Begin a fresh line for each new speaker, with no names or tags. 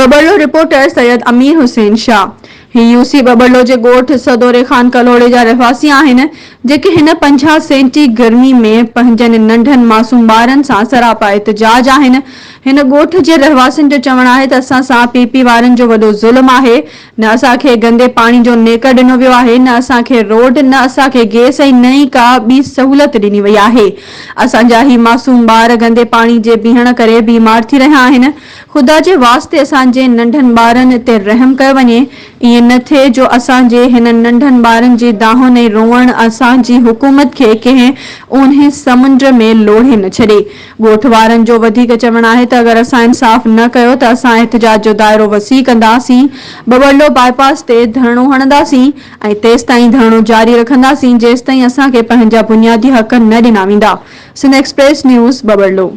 बबड़ो reporter Syed अमीर हुसैन शाह। ही UC बबड़ो जे गोठ सदोरे खान कलोड़े जा रहवासी आहिनि जेके हिन 50 सेंटी गर्मी में पंहिंजनि नंढनि मासूम ॿारनि सां सरापा एहतजाज आहिनि। हिन गोठ जे रहवासियुनि जो चवणु आहे त असां सां पीपी वारनि जो वॾो ज़ुल्म आहे। न असांखे गंदे पाणी जो नेक ॾिनो वियो आहे, न असांखे रोड, न असांखे गैस ऐं न ई का ॿी सहूलियत ॾिनी वई आहे। असांजा ही मासूम ॿार गंदे पाणी जे बीहण करे बीमार थी रहिया आहिनि। ख़ुदा जे वास्ते असांजे नंढनि ॿारनि ते रहम कयो वञे। ईअं न थिए जो असांजे हिन नंढनि ॿारनि जी दाहुनि ऐं रोअण असांजी हुकूमत खे कंहिं ओन्हे समुंड में लोढ़े न छॾे। ॻोठ वारनि जो वधीक चवणु आहे त अगरि असां इंसाफ़ न कयो त असां एहतजाज जो दाइरो वसी कंदासीं। बबड़ो बाईपास ते धरणो हणंदासीं ऐं तेसिताईं धरणो जारी रखंदासीं जेसिताईं असांखे पंहिंजा बुनियादी हक़ न ॾिना वेंदा। Sindh express news, बबड़ो।